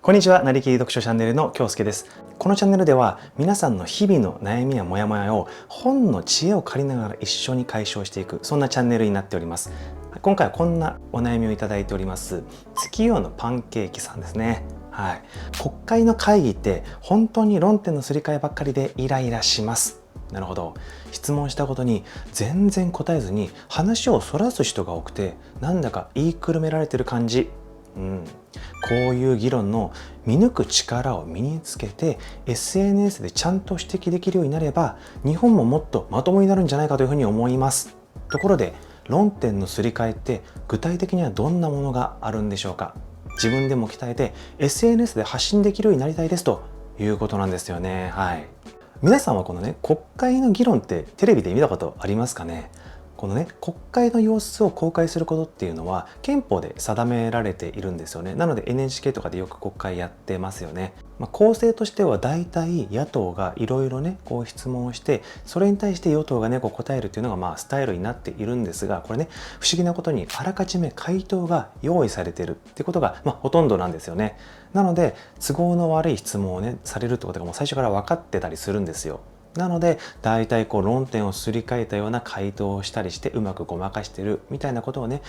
こんにちは、なりきり読書チャンネルの京介です。このチャンネルでは皆さんの日々の悩みやモヤモヤを本の知恵を借りながら一緒に解消していく、そんなチャンネルになっております。今回はこんなお悩みをいただいております。月夜のパンケーキさんですね。はい。国会の会議って本当に論点のすり替えばっかりでイライラします。なるほど。質問したことに全然答えずに話をそらす人が多くて、なんだか言いくるめられてる感じ。こういう議論の見抜く力を身につけて SNS でちゃんと指摘できるようになれば、日本ももっとまともになるんじゃないかというふうに思います。ところで、論点のすり替えって具体的にはどんなものがあるんでしょうか。自分でも鍛えて SNS で発信できるようになりたいですということなんですよね。はい。皆さんはこのね、国会の議論ってテレビで見たことありますかね。このね、国会の様子を公開することっていうのは憲法で定められているんですよね。なので NHK とかでよく国会やってますよね。構成としては大体野党がいろいろね、こう質問をして、それに対して与党がね、こう答えるっていうのがスタイルになっているんですが、これね、不思議なことにあらかじめ回答が用意されているってことがほとんどなんですよね。なので都合の悪い質問をね、されるってことがもう最初から分かってたりするんですよ。なので大体こう論点をすり替えたような回答をしたりしてうまくごまかしてるみたいなことをね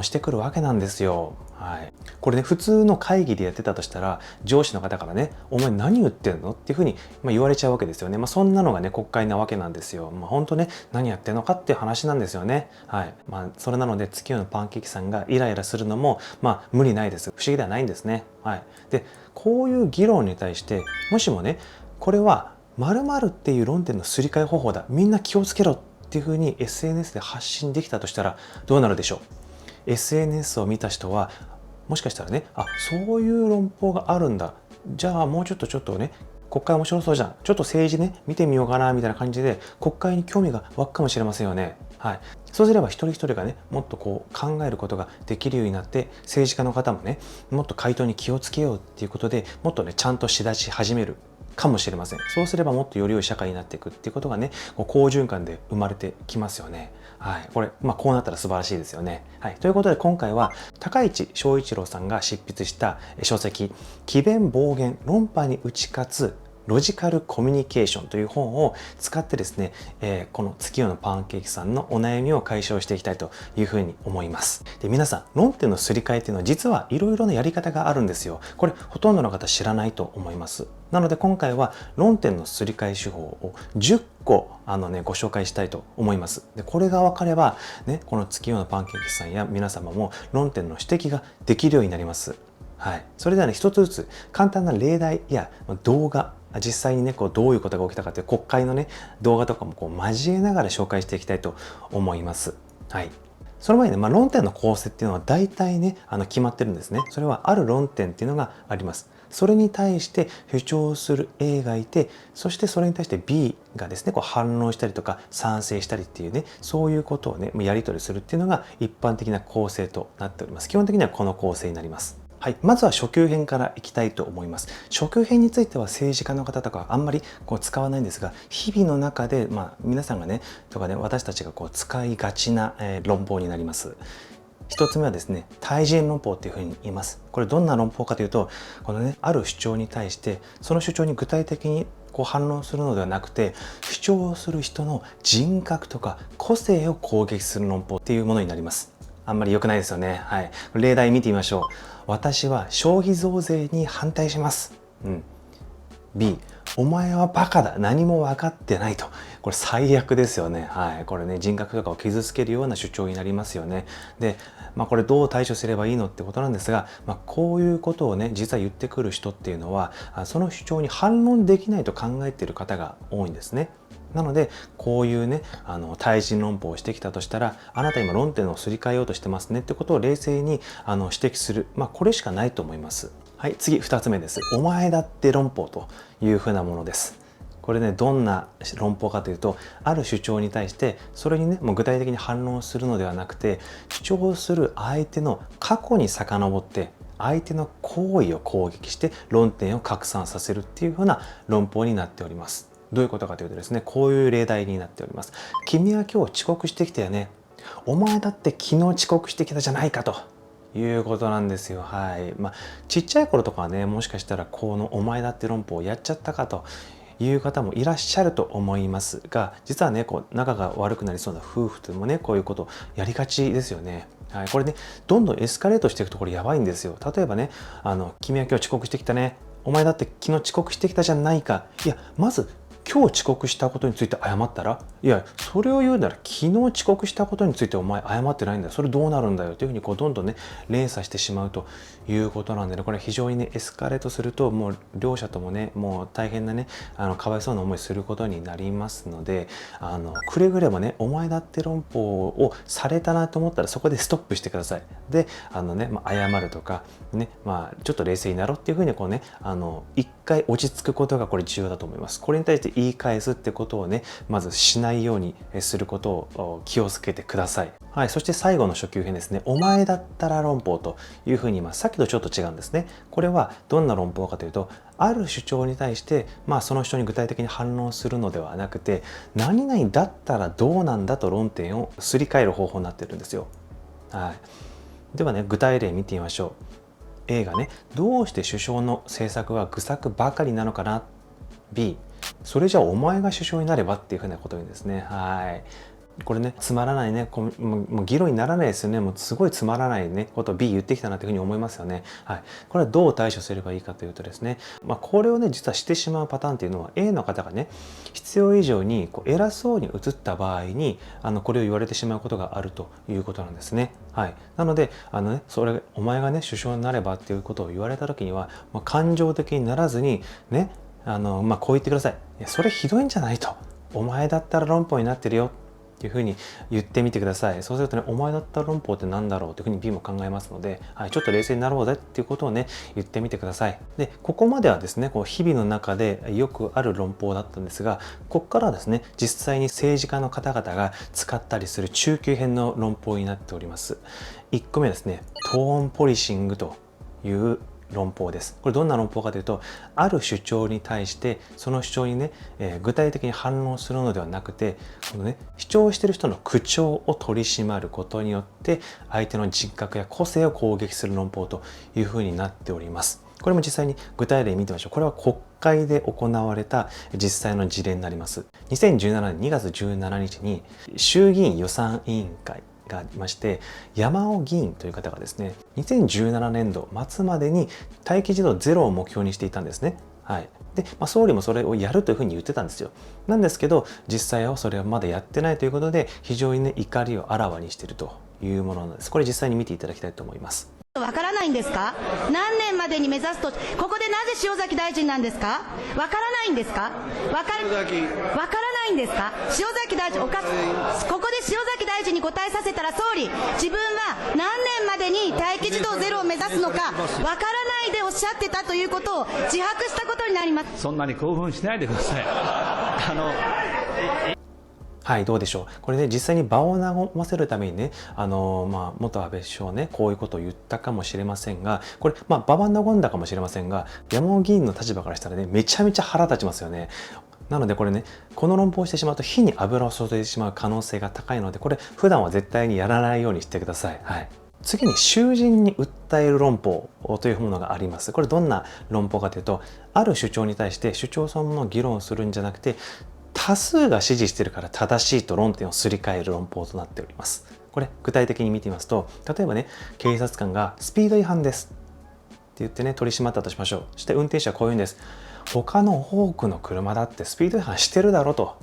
してくるわけなんですよ。はい、これね、普通の会議でやってたとしたら上司の方からね「お前何言ってんの?」っていうふうに言われちゃうわけですよね。そんなのがね国会なわけなんですよ。本当ね、何やってんのかっていう話なんですよね。はい。それなので月夜のパンケーキさんがイライラするのも無理ないです。不思議ではないんですね。はい。でこういう議論に対してもしもね、これは〇〇っていう論点のすり替え方法だ、みんな気をつけろっていうふうに SNS で発信できたとしたらどうなるでしょう。 SNS を見た人はもしかしたらね、そういう論法があるんだ、じゃあもうちょっとね、国会面白そうじゃん、ちょっと政治ね見てみようかなみたいな感じで国会に興味が湧くかもしれませんよね。はい。そうすれば一人一人がね、もっとこう考えることができるようになって、政治家の方もね、もっと回答に気をつけようっていうことでもっとねちゃんとしだし始めるかもしれません。そうすればもっとより良い社会になっていくっていうことがね、好循環で生まれてきますよね。はい、これ、こうなったら素晴らしいですよね。はい、ということで今回は高市昭一郎さんが執筆した書籍「詭弁暴言論破に打ち勝つロジカルコミュニケーション」という本を使ってですね、この月夜のパンケーキさんのお悩みを解消していきたいというふうに思います。で、皆さん論点のすり替えっていうのは実はいろいろなやり方があるんですよ。これほとんどの方知らないと思います。なので今回は論点のすり替え手法を10個ご紹介したいと思います。で、これが分かればね、この月夜のパンケーキさんや皆様も論点の指摘ができるようになります。はい。それではね、一つずつ簡単な例題や動画、実際にね、こうどういうことが起きたかという国会のね、動画とかもこう交えながら紹介していきたいと思います。はい。その前にね、論点の構成っていうのは大体ね、決まってるんですね。それはある論点っていうのがあります。それに対して主張する A がいて、そしてそれに対して B がですね、こう反論したりとか賛成したりっていうね、そういうことをね、やり取りするっていうのが一般的な構成となっております。基本的にはこの構成になります。はい、まずは初級編からいきたいと思います。初級編については政治家の方とかあんまりこう使わないんですが、日々の中で皆さんがねとかね、私たちがこう使いがちな論法になります。一つ目はですね、対人論法っていうふうに言います。これどんな論法かというと、このね、ある主張に対してその主張に具体的にこう反論するのではなくて、主張する人の人格とか個性を攻撃する論法っていうものになります。あんまり良くないですよね。はい。例題見てみましょう。私は消費増税に反対します。B、お前はバカだ、何も分かってないと。これ最悪ですよね。はい。これね、人格とかを傷つけるような主張になりますよね。で、これどう対処すればいいのってことなんですが、こういうことをね、実は言ってくる人っていうのは、その主張に反論できないと考えている方が多いんですね。なのでこういうね対人論法をしてきたとしたら、あなた今論点をすり替えようとしてますねってことを冷静に指摘する、これしかないと思います。はい、次2つ目です。お前だって論法というふうなものです。これね、どんな論法かというと、ある主張に対してそれにねもう具体的に反論するのではなくて、主張する相手の過去に遡って相手の行為を攻撃して論点を拡散させるっていうふうな論法になっております。どういうことかというとですね、こういう例題になっております。君は今日遅刻してきたよね。お前だって昨日遅刻してきたじゃないかということなんですよ。はい。ちっちゃい頃とかはね、もしかしたらこのお前だって論法をやっちゃったかという方もいらっしゃると思いますが、実はね、仲が悪くなりそうな夫婦ともね、こういうことやりがちですよね。はい、これね、どんどんエスカレートしていくところやばいんですよ。例えばね、君は今日遅刻してきたね。お前だって昨日遅刻してきたじゃないか。いや、まず今日遅刻したことについて謝ったら、いや、それを言うなら昨日遅刻したことについてお前謝ってないんだよ。それどうなるんだよというふうにどんどんね、連鎖してしまうということなんでね、これ非常にね、エスカレートすると、もう両者ともね、もう大変なね、かわいそうな思いすることになりますので、くれぐれもね、お前だって論法をされたなと思ったらそこでストップしてください。で、謝るとか、ね、ちょっと冷静になろうっていうふうに一回落ち着くことがこれ重要だと思います。これに対して言い返すってことをね、まずしないようにすることを気をつけてください。はい、そして最後の初級編ですね。お前だったら論法というふうに、さっきとちょっと違うんですね。これはどんな論法かというと、ある主張に対して、その主張に具体的に反論するのではなくて、何々だったらどうなんだと論点をすり替える方法になってるんですよ。はい。ではね、具体例見てみましょう。A がね、どうして首相の政策は愚策ばかりなのかな。B、それじゃあお前が首相になればっていうふうなことにですね。はい。これね、つまらないね、もう議論にならないですよね。もうすごいつまらないね、ことを B 言ってきたなというふうに思いますよね。はい。これはどう対処すればいいかというとですね、これをね、実はしてしまうパターンっていうのは A の方がね、必要以上に偉そうに映った場合に、これを言われてしまうことがあるということなんですね。はい。なので、お前がね、首相になればっていうことを言われた時には、感情的にならずに、ね、こう言ってください。いや、それひどいんじゃないと。お前だったら論法になってるよ。っていうふうに言ってみてください。そうするとね、お前だったら論法って何だろうというふうに B も考えますので、はい、ちょっと冷静になろうぜっていうことをね、言ってみてください。で、ここまではですね、日々の中でよくある論法だったんですが、ここからはですね、実際に政治家の方々が使ったりする中級編の論法になっております。1個目はですね、トーンポリシングという論法です。これどんな論法かというと、ある主張に対してその主張にね、具体的に反論するのではなくて、主張している人の口調を取り締まることによって相手の人格や個性を攻撃する論法というふうになっております。これも実際に具体例見てみましょう。これは国会で行われた実際の事例になります。2017年2月17日に衆議院予算委員会がありまして、山尾議員という方がですね、2017年度末までに待機児童ゼロを目標にしていたんですね。はい。で、総理もそれをやるというふうに言ってたんですよ。なんですけど、実際はそれはまだやってないということで、非常にね、怒りをあらわにしているというものなんです。これ実際に見ていただきたいと思います。わからないんですか？何年までに目指すと、ここでなぜ塩崎大臣なんですか？わからないんですか？わからないんですか？塩崎大臣、ここで塩崎大臣に答えさせたら、総理、自分は何年までに待機児童ゼロを目指すのか、わからないでおっしゃってたということを自白したことになります。そんなに興奮しないでください。はい、どうでしょう。これね、実際に場を和ませるためにね、元安倍首相ね、こういうことを言ったかもしれませんが、これ、場は和んだかもしれませんが、山尾議員の立場からしたらね、めちゃめちゃ腹立ちますよね。なのでこれね、この論法をしてしまうと火に油を注いでしまう可能性が高いので、これ普段は絶対にやらないようにしてください。はい。次に囚人に訴える論法というものがあります。これどんな論法かというと、ある主張に対して主張そのものを議論するんじゃなくて、多数が支持しているから正しいと論点をすり替える論法となっております。これ具体的に見てみますと、例えばね、警察官がスピード違反ですって言ってね、取り締まったとしましょう。そして運転手はこう言うんです。他の多くの車だってスピード違反してるだろうと。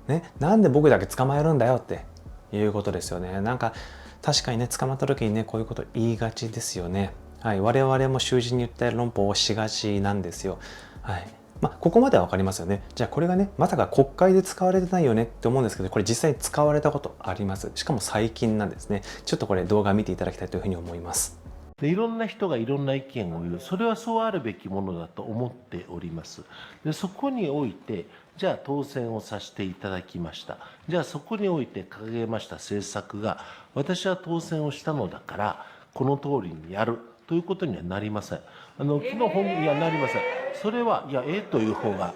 ね、なんで僕だけ捕まえるんだよっていうことですよね。なんか確かにね、捕まった時にね、こういうこと言いがちですよね。はい、我々も囚人に訴える論法をしがちなんですよ。はい。ここまでは分かりますよね。じゃあこれがね、まさか国会で使われてないよねって思うんですけど、これ実際に使われたことあります。しかも最近なんですね。ちょっとこれ動画見ていただきたいというふうに思います。でいろんな人がいろんな意見を言う、それはそうあるべきものだと思っております。でそこにおいて、じゃあ当選をさせていただきました。じゃあそこにおいて掲げました政策が、私は当選をしたのだから、この通りにやるということにはなりません。昨日いやなりません。それは、という方が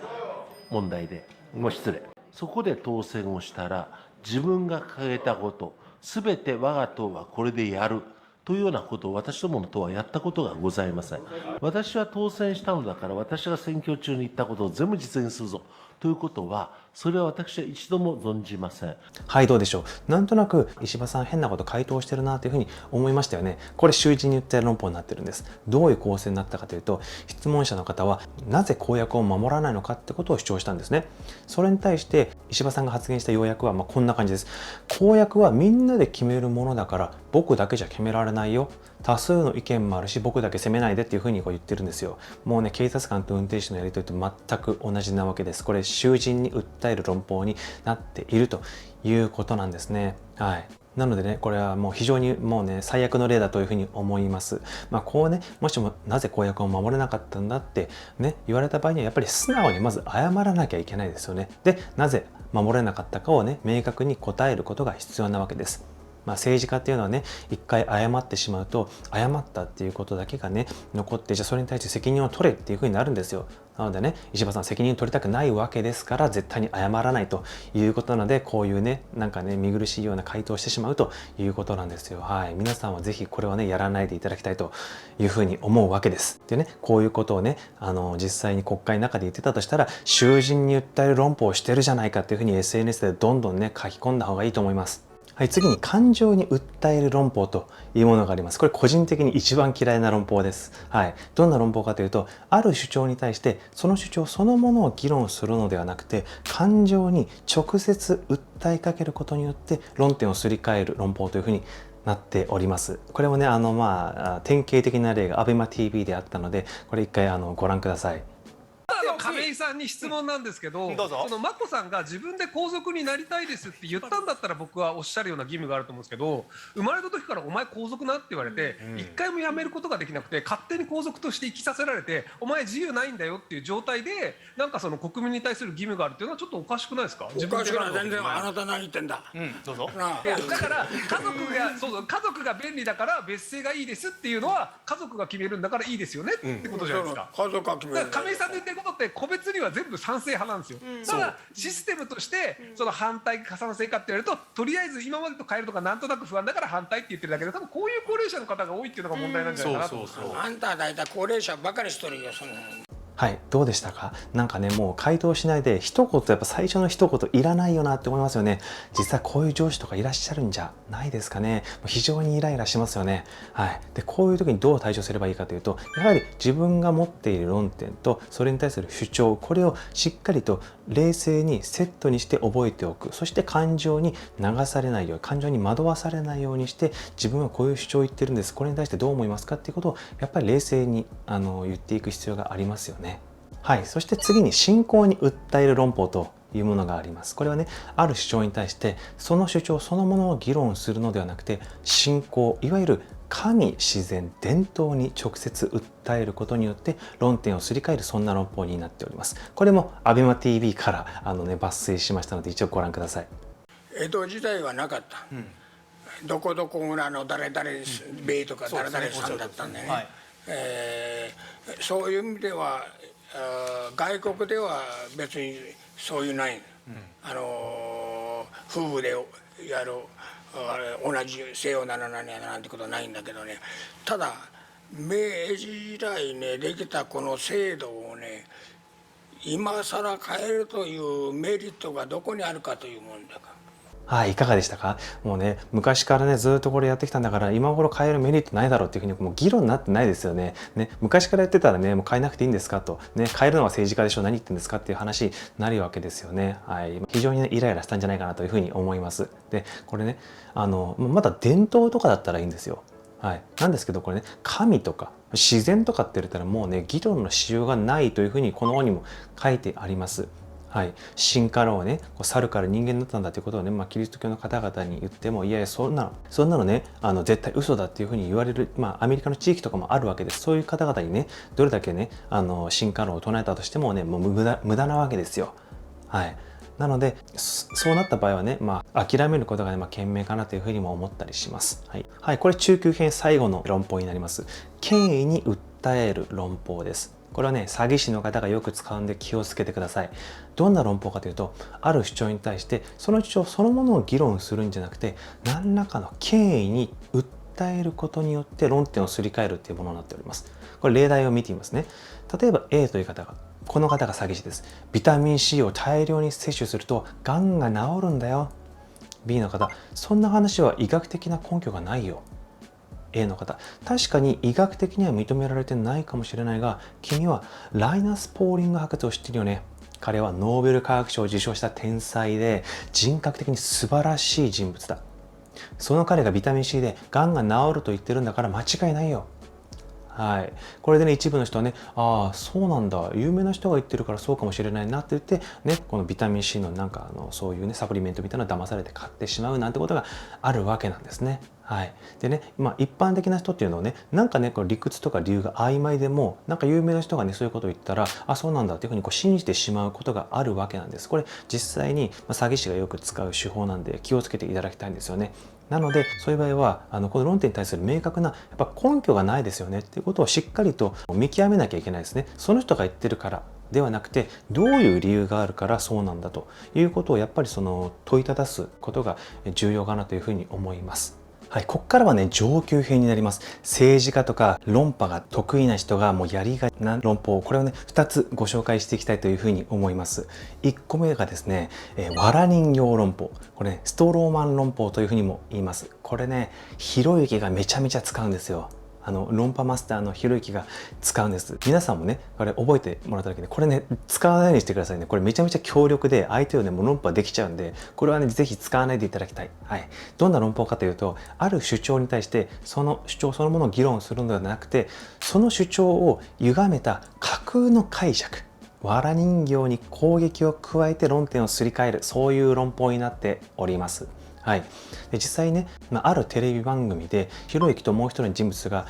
問題で、もう失礼。そこで当選をしたら、自分が掲げたこと、すべて我が党はこれでやるというようなことを私どもの党はやったことがございません。私は当選したのだから、私が選挙中に言ったことを全部実現するぞということは、それは私は一度も存じません。はい、どうでしょう。なんとなく石破さん変なこと回答してるなというふうに思いましたよね。これ衆人に言った論法になってるんです。どういう構成になったかというと、質問者の方はなぜ公約を守らないのかってことを主張したんですね。それに対して石破さんが発言した要約はこんな感じです。公約はみんなで決めるものだから僕だけじゃ決められないよ。多数の意見もあるし僕だけ責めないでっていうふうに言ってるんですよ。もうね、警察官と運転手のやり取りと全く同じなわけです。これ衆人に訴える論法になっているということなんですね。はい。なのでね、これはもう非常にもうね、最悪の例だというふうに思います。こうね、もしもなぜ公約を守れなかったんだってね、言われた場合にはやっぱり素直にまず謝らなきゃいけないですよね。で、なぜ守れなかったかをね、明確に答えることが必要なわけです。政治家っていうのはね、一回謝ってしまうと、謝ったっていうことだけがね、残って、じゃあそれに対して責任を取れっていうふうになるんですよ。なのでね、石破さん責任を取りたくないわけですから、絶対に謝らないということなので、こういうね、なんかね、見苦しいような回答をしてしまうということなんですよ。はい。皆さんはぜひこれはね、やらないでいただきたいというふうに思うわけです。でね、こういうことをね、実際に国会の中で言ってたとしたら、衆人に訴える論法をしてるじゃないかっていうふうに SNS でどんどんね、書き込んだ方がいいと思います。はい、次に感情に訴える論法というものがあります。これ個人的に一番嫌いな論法です。はい。どんな論法かというと、ある主張に対してその主張そのものを議論するのではなくて、感情に直接訴えかけることによって論点をすり替える論法というふうになっております。これもね、典型的な例が ABEMA TV であったので、これ一回ご覧ください。亀井さんに質問なんですけど、その眞子さんが自分で皇族になりたいですって言ったんだったら僕はおっしゃるような義務があると思うんですけど、生まれた時からお前皇族なって言われて一回も辞めることができなくて勝手に皇族として生きさせられてお前自由ないんだよっていう状態でなんかその国民に対する義務があるっていうのはちょっとおかしくないですか？おかしくない。全然あなた何言ってんだ。どうぞ。いやだから家族が便利だから別姓がいいですっていうのは家族が決めるんだからいいですよねってことじゃないですか。家族が決める。亀井さんの言ってることって個別には全部賛成派なんですよ。ただシステムとしてその反対か賛成かって言われるととりあえず今までと変えるとかなんとなく不安だから反対って言ってるだけで、多分こういう高齢者の方が多いっていうのが問題なんじゃないかなと思うんですよ。あんたは大体高齢者ばかりしとるよそんな。はい、どうでしたか？なんかね、もう回答しないで一言、やっぱ最初の一言いらないよなって思いますよね。実際こういう上司とかいらっしゃるんじゃないですかね。非常にイライラしますよね。はい。で、こういう時にどう対処すればいいかというと、やはり自分が持っている論点とそれに対する主張、これをしっかりと冷静にセットにして覚えておく。そして感情に流されないように、感情に惑わされないようにして、自分はこういう主張を言ってるんです。これに対してどう思いますかっていうことをやっぱり冷静に言っていく必要がありますよね。はい、そして次に信仰に訴える論法というものがあります。これはね、ある主張に対してその主張そのものを議論するのではなくて、信仰、いわゆる神、自然、伝統に直接訴えることによって論点をすり替える、そんな論法になっております。これも ABEMA TV から抜粋しましたので一応ご覧ください。江戸時代はなかった。どこどこ村の誰々米とか誰々さんだったんでね。そういう意味では外国では別にそういうない、夫婦でやる同じ姓を名乗らないなんてことはないんだけどね。ただ明治時代ねできたこの制度をね今更変えるというメリットがどこにあるかというもんだか。はい、いかがでしたか？もうね、昔からね、ずっとこれやってきたんだから、今頃変えるメリットないだろうっていうふうに、もう議論になってないですよね。昔からやってたらね、もう変えなくていいんですかと。変えるのは政治家でしょ、何言ってんですかっていう話になるわけですよね。はい。非常にね、イライラしたんじゃないかなというふうに思います。で、これね、まだ伝統とかだったらいいんですよ。はい。なんですけど、これね、神とか自然とかって言ったらもうね、議論のしようがないというふうに、この本にも書いてあります。はい、進化論をね、猿から人間になったんだということをね、キリスト教の方々に言っても、いやいやそんなのね、絶対嘘だっていうふうに言われる、アメリカの地域とかもあるわけです。そういう方々にね、どれだけね、進化論を唱えたとしてもね、もう無駄なわけですよ。はい。なので、そうなった場合はね、諦めることがね、賢明かなというふうにも思ったりします。はい。はい、これ中級編最後の論法になります。権威に訴える論法です。これはね、詐欺師の方がよく使うんで気をつけてください。どんな論法かというと、ある主張に対して、その主張そのものを議論するんじゃなくて、何らかの権威に訴与えることによって論点をすり替えるっていうものになっております。これ例題を見てみますね。例えば A という方が、この方が詐欺師です。ビタミン C を大量に摂取するとがんが治るんだよ。B の方、そんな話は医学的な根拠がないよ。A の方、確かに医学的には認められてないかもしれないが、君はライナス・ポーリング博士を知ってるよね。彼はノーベル化学賞を受賞した天才で人格的に素晴らしい人物だ。その彼がビタミン C でがんが治ると言ってるんだから間違いないよ。はい、これでね、一部の人はね、ああそうなんだ、有名な人が言ってるからそうかもしれないなって言ってね、このビタミン C のなんかそういうねサプリメントみたいなの騙されて買ってしまうなんてことがあるわけなんですね。はい、でね、一般的な人っていうのはね、なんかねこう理屈とか理由が曖昧でも、なんか有名な人がねそういうことを言ったら、あそうなんだっていうふうにこう信じてしまうことがあるわけなんです。これ実際に詐欺師がよく使う手法なんで気をつけていただきたいんですよね。なのでそういう場合はこの論点に対する明確なやっぱ根拠がないですよねっていうことをしっかりと見極めなきゃいけないですね。その人が言ってるからではなくて、どういう理由があるからそうなんだということをやっぱり問いただすことが重要かなというふうに思います。はい、ここからはね上級編になります。政治家とか論破が得意な人がもうやりがちな論法、これをね2つご紹介していきたいというふうに思います。1個目がですね、わら人形論法、これねストローマン論法というふうにも言います。これねひろゆきがめちゃめちゃ使うんですよ。論破マスターのひろゆきが使うんです。皆さんもねこれ覚えてもらっただけで、これね使わないようにしてくださいね。これめちゃめちゃ強力で相手をねもう論破できちゃうんで、これはねぜひ使わないでいただきたい。はい、どんな論法かというと、ある主張に対してその主張そのものを議論するのではなくて、その主張を歪めた架空の解釈、わら人形に攻撃を加えて論点をすり替える、そういう論法になっております。はい、で実際ね、あるテレビ番組でひろゆきともう一人の人物が、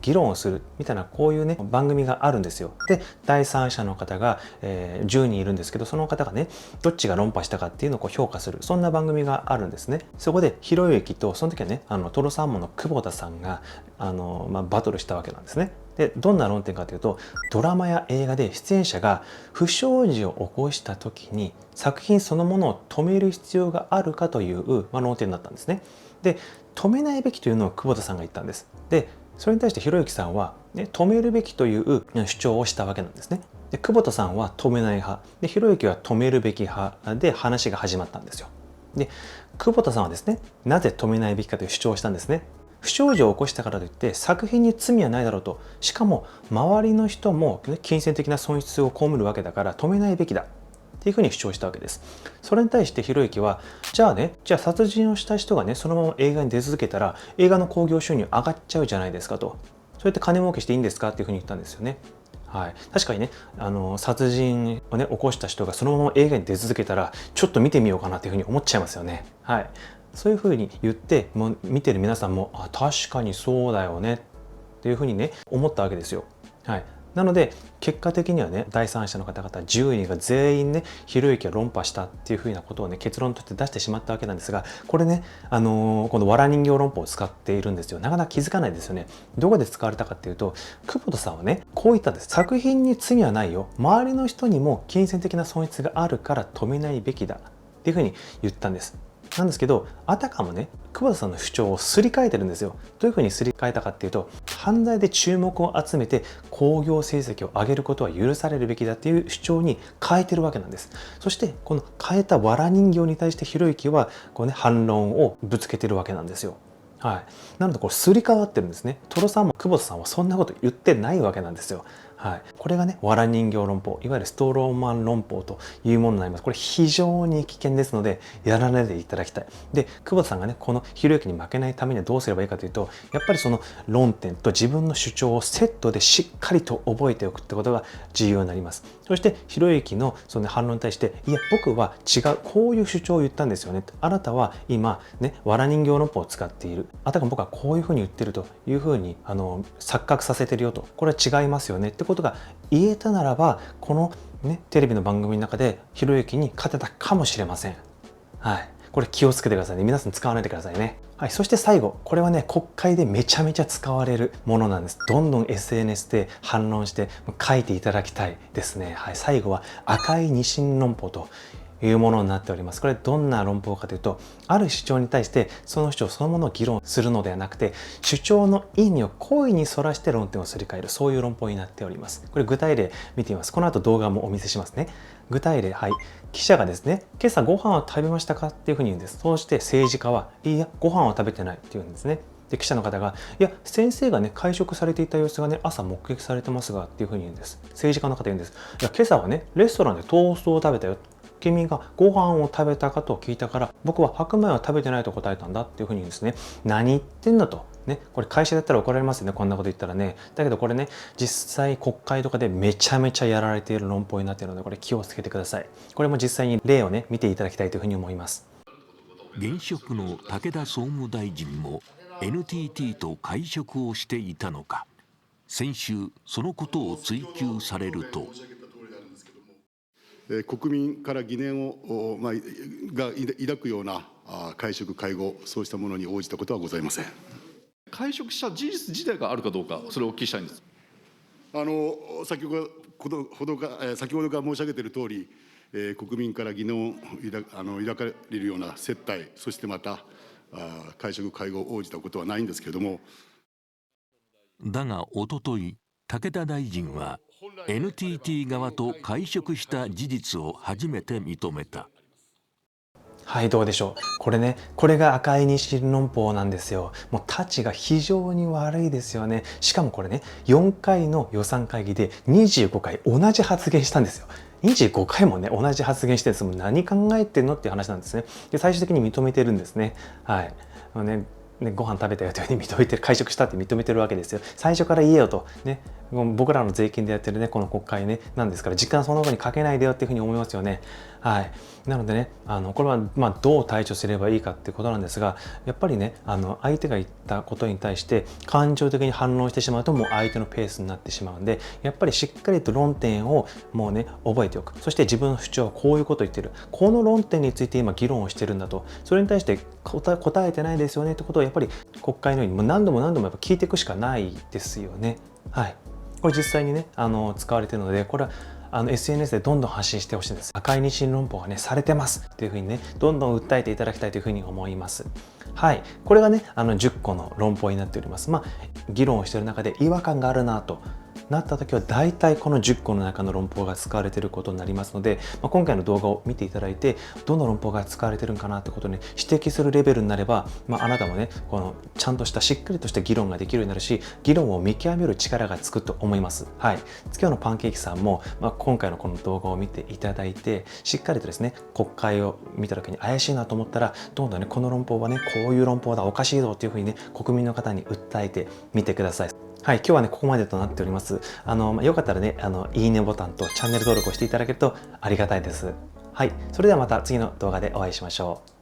議論をするみたいなこういうね番組があるんですよ。で第三者の方が、10人いるんですけど、その方がねどっちが論破したかっていうのをこう評価する、そんな番組があるんですね。そこでひろゆきとその時はねトロサーモンの久保田さんがバトルしたわけなんですね。でどんな論点かというと、ドラマや映画で出演者が不祥事を起こした時に作品そのものを止める必要があるかという、論点だったんですね。で止めないべきというのを久保田さんが言ったんです。でそれに対してひろゆきさんは、止めるべきという主張をしたわけなんですね。で久保田さんは止めない派で、ひろゆきは止めるべき派で話が始まったんですよ。で久保田さんはですね、なぜ止めないべきかという主張をしたんですね。不祥事を起こしたからといって作品に罪はないだろうと、しかも周りの人も金銭的な損失を被るわけだから止めないべきだっていうふうに主張したわけです。それに対してひろゆきは、じゃあ殺人をした人がねそのまま映画に出続けたら映画の興行収入上がっちゃうじゃないですかと、そうやって金儲けしていいんですかっていうふうに言ったんですよね。はい、確かにね殺人をね起こした人がそのまま映画に出続けたらちょっと見てみようかなっていうふうに思っちゃいますよね。はい、そういうふうに言って、もう見てる皆さんも確かにそうだよねっていうふうにね思ったわけですよ。はい、なので結果的にはね第三者の方々10人が全員ねひろゆきは論破したっていうふうなことをね結論として出してしまったわけなんですが、これねこのわら人形論法を使っているんですよ。なかなか気づかないですよね。どこで使われたかっていうと、久保田さんはねこう言ったんです。作品に罪はないよ、周りの人にも金銭的な損失があるから止めないべきだっていうふうに言ったんです。なんですけど、あたかもね久保田さんの主張をすり替えてるんですよ。どういうふうにすり替えたかっていうと、犯罪で注目を集めて興行成績を上げることは許されるべきだっていう主張に変えてるわけなんです。そしてこの変えたわら人形に対してひろゆきは反論をぶつけてるわけなんですよ。はい、なのでこれすり替わってるんですね。トロさんも久保田さんはそんなこと言ってないわけなんですよ。はい、これがねわら人形論法、いわゆるストローマン論法というものになります。これ非常に危険ですのでやらないでいただきたい。で久保田さんがねこのひろゆきに負けないためにはどうすればいいかというと、やっぱりその論点と自分の主張をセットでしっかりと覚えておくってことが重要になります。そしてひろゆきのその反論に対して、いや僕は違う、こういう主張を言ったんですよね、あなたは今ねわら人形論法を使っている、あたかも僕はこういうふうに言ってるというふうに錯覚させてるよと、これは違いますよねってことが言えたならば、このねテレビの番組の中でひろゆきに勝てたかもしれません。はい、これ気をつけてくださいね。皆さん使わないでくださいね。はい、そして最後、これはね国会でめちゃめちゃ使われるものなんです。どんどん SNS で反論して書いていただきたいですね。はい、最後は赤い二進論法というものになっております。これどんな論法かというと、ある主張に対してその主張そのものを議論するのではなくて、主張の意味を故意にそらして論点をすり替える、そういう論法になっております。これ具体例見てみます。この後動画もお見せしますね。具体例、はい。記者がですね、今朝ご飯を食べましたかっていうふうに言うんです。そうして政治家は、いや、ご飯は食べてないって言うんですね。で、記者の方が、いや、先生がね、会食されていた様子がね、朝目撃されてますがっていうふうに言うんです。政治家の方言うんです。いや、今朝はね、レストランでトーストを食べたよ。君がご飯を食べたかと聞いたから、僕は白米は食べてないと答えたんだっていうふうに言うんですね。何言ってんだと。ね、これ会社だったら怒られますよね、こんなこと言ったらね。だけどこれね、実際国会とかでめちゃめちゃやられている論法になっているので、これ気をつけてください。これも実際に例をね、見ていただきたいというふうに思います。現職の武田総務大臣もNTT と会食をしていたのか。先週、そのことを追及されると。国民から疑念を、が抱くような会食、会合、そうしたものに応じたことはございません。会食した事実自体があるかどうか、それをお聞きしたいんです。先ほどから申し上げているとおり、国民から疑問を抱かれるような接待、そしてまた会食、会合を応じたことはないんですけれども。だが、おととい、武田大臣は NTT 側と会食した事実を初めて認めた。はい、どうでしょう。これね、これが赤い日清論法なんですよ。もうタチが非常に悪いですよね。しかもこれね、4回の予算会議で25回同じ発言したんですよ。25回もね、同じ発言してるんです。もう何考えてんのっていう話なんですね。で、最終的に認めてるんですね。はい。ご飯食べたよというふうに認めてる、会食したって認めてるわけですよ。最初から言えよと。ね、僕らの税金でやってるね、この国会ね、なんですから、時間その後にかけないでよっていうふうに思いますよね。はい。なのでね、これはどう対処すればいいかっていうことなんですが、やっぱりね、相手が言ったことに対して感情的に反論してしまうと、もう相手のペースになってしまうんで、やっぱりしっかりと論点をもうね、覚えておく。そして自分の主張はこういうことを言ってる。この論点について今議論をしてるんだと。それに対して答えてないですよねってことをやっぱり国会のようにもう何度もやっぱ聞いていくしかないですよね。はい。これ実際にね、使われているので、これはSNS でどんどん発信してほしいんです。赤い日清論法がね、されてますっていうふうにね、どんどん訴えていただきたいというふうに思います。はい。これがね、10個の論法になっております。議論をしている中で違和感があるなとなった時は、大体この10個の中の論法が使われていることになりますので、今回の動画を見ていただいて、どの論法が使われているのかなってことをね、指摘するレベルになれば、あなたもね、このちゃんとしたしっかりとした議論ができるようになるし、議論を見極める力がつくと思います。はい。今日のパンケーキさんも、今回のこの動画を見ていただいて、しっかりとですね、国会を見た時に怪しいなと思ったら、どんどんね、この論法はね、こういう論法だ、おかしいぞっていうふうにね、国民の方に訴えてみてください。はい、今日はね、ここまでとなっております。よかったらね、いいねボタンとチャンネル登録をしていただけるとありがたいです。はい、それではまた次の動画でお会いしましょう。